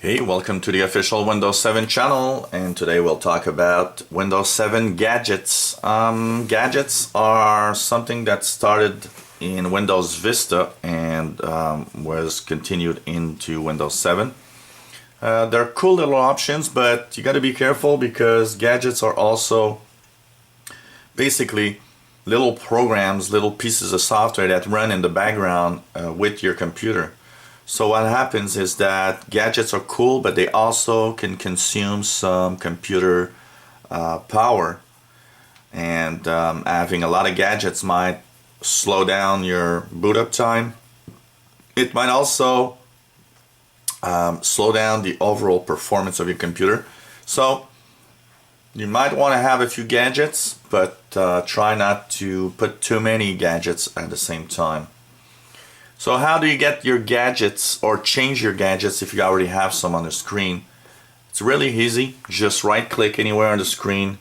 Hey, welcome to the official Windows 7 channel, and today we'll talk about Windows 7 gadgets. Gadgets are something that started in Windows Vista and was continued into Windows 7. They're cool little options, but you got to be careful because gadgets are also basically little programs, little pieces of software that run in the background with your computer. So what happens is that gadgets are cool, but they also can consume some computer power. And having a lot of gadgets might slow down your boot up time. It might also slow down the overall performance of your computer. So you might want to have a few gadgets, but try not to put too many gadgets at the same time. So how do you get your gadgets or change your gadgets if you already have some on the screen? It's really easy. Just right click anywhere on the screen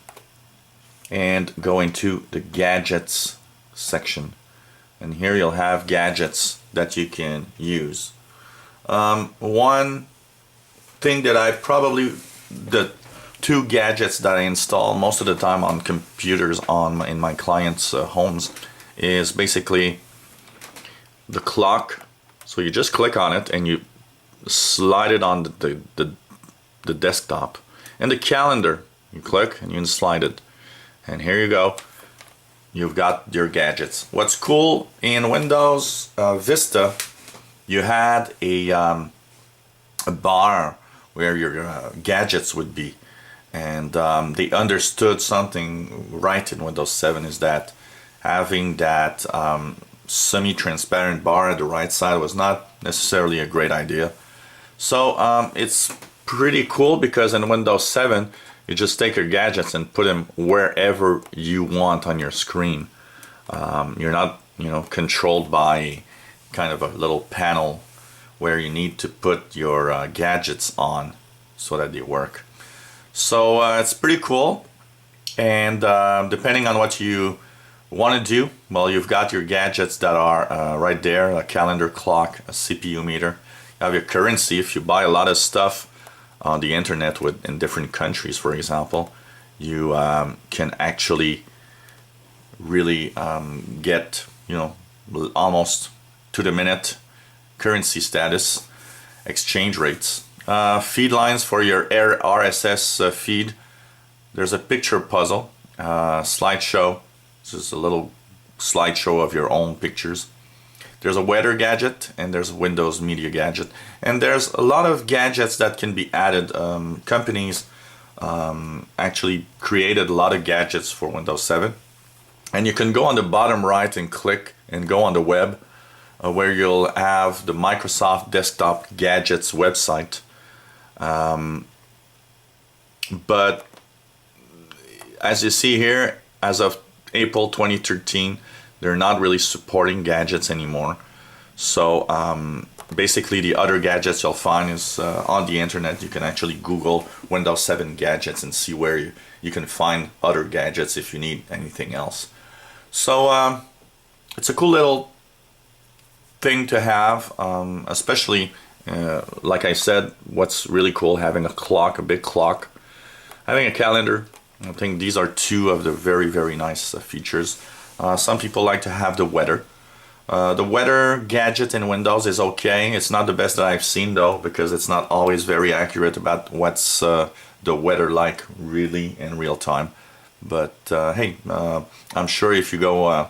and go into the gadgets section. And here you'll have gadgets that you can use. One thing that the two gadgets that I install most of the time on computers in my clients' homes is basically the clock. So you just click on it and you slide it on the desktop, and the calendar, you click and you slide it, and here you go, you've got your gadgets. What's cool in Windows Vista, you had a bar where your gadgets would be, and they understood something right in Windows 7 is that having that semi-transparent bar at the right side was not necessarily a great idea. So it's pretty cool because in Windows 7 you just take your gadgets and put them wherever you want on your screen. You're not, controlled by kind of a little panel where you need to put your gadgets on so that they work. So it's pretty cool, and depending on what you want to do, well, you've got your gadgets that are right there: a calendar, clock, a CPU meter. You have your currency. If you buy a lot of stuff on the internet in different countries, for example, you can actually really get almost to the minute currency status, exchange rates, feed lines for your RSS feed. There's a picture puzzle, slideshow. This is a little slideshow of your own pictures. There's a weather gadget, and there's a Windows Media gadget, and there's a lot of gadgets that can be added. Companies actually created a lot of gadgets for Windows 7, and you can go on the bottom right and click and go on the web where you'll have the Microsoft Desktop Gadgets website. But as you see here, as of April 2013, they're not really supporting gadgets anymore. So basically the other gadgets you'll find is on the internet. You can actually Google Windows 7 gadgets and see where you can find other gadgets if you need anything else. So it's a cool little thing to have, especially like I said, what's really cool, having a clock, a big clock, having a calendar. I think these are two of the very, very nice features. Some people like to have the weather. The weather gadget in Windows is okay. It's not the best that I've seen though, because it's not always very accurate about what's the weather like really in real time. But hey, I'm sure if you go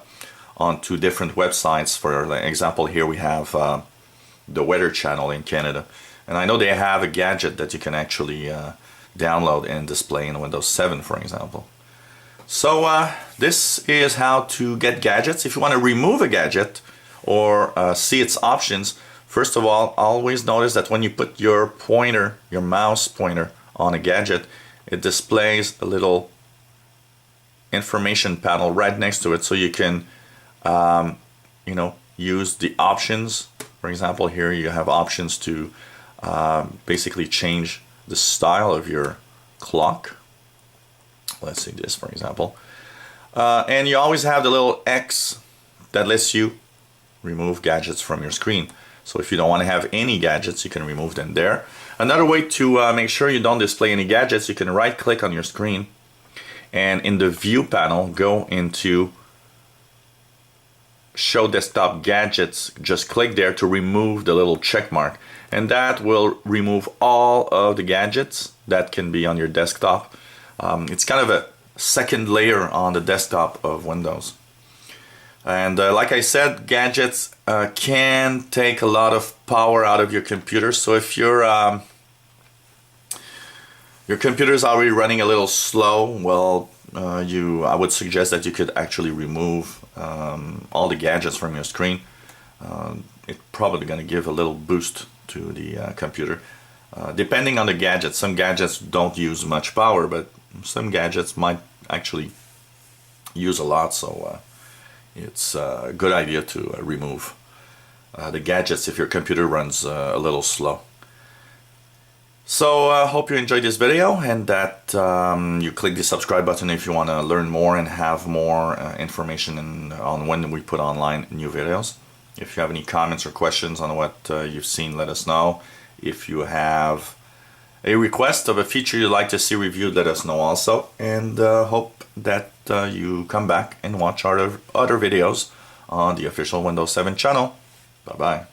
onto different websites, for example, here we have the Weather Channel in Canada, and I know they have a gadget that you can actually download and display in Windows 7, for example. So this is how to get gadgets. If you want to remove a gadget or see its options, first of all, always notice that when you put your pointer, your mouse pointer on a gadget, it displays a little information panel right next to it, so you can use the options. For example, here you have options to basically change the style of your clock. Let's see this, for example. And you always have the little X that lets you remove gadgets from your screen. So if you don't want to have any gadgets, you can remove them there. Another way to make sure you don't display any gadgets, you can right click on your screen and in the view panel go into show desktop gadgets. Just click there to remove the little check mark, and that will remove all of the gadgets that can be on your desktop. It's kind of a second layer on the desktop of Windows. And like I said, gadgets can take a lot of power out of your computer. So if your computer is already running a little slow, well, I would suggest that you could actually remove all the gadgets from your screen. It's probably going to give a little boost to the computer. Depending on the gadget, some gadgets don't use much power, but some gadgets might actually use a lot, so it's a good idea to remove the gadgets if your computer runs a little slow. So I hope you enjoyed this video, and that you click the subscribe button if you want to learn more and have more information on when we put online new videos. If you have any comments or questions on what you've seen, let us know. If you have a request of a feature you'd like to see reviewed, let us know also. And hope that you come back and watch our other videos on the official Windows 7 channel. Bye-bye.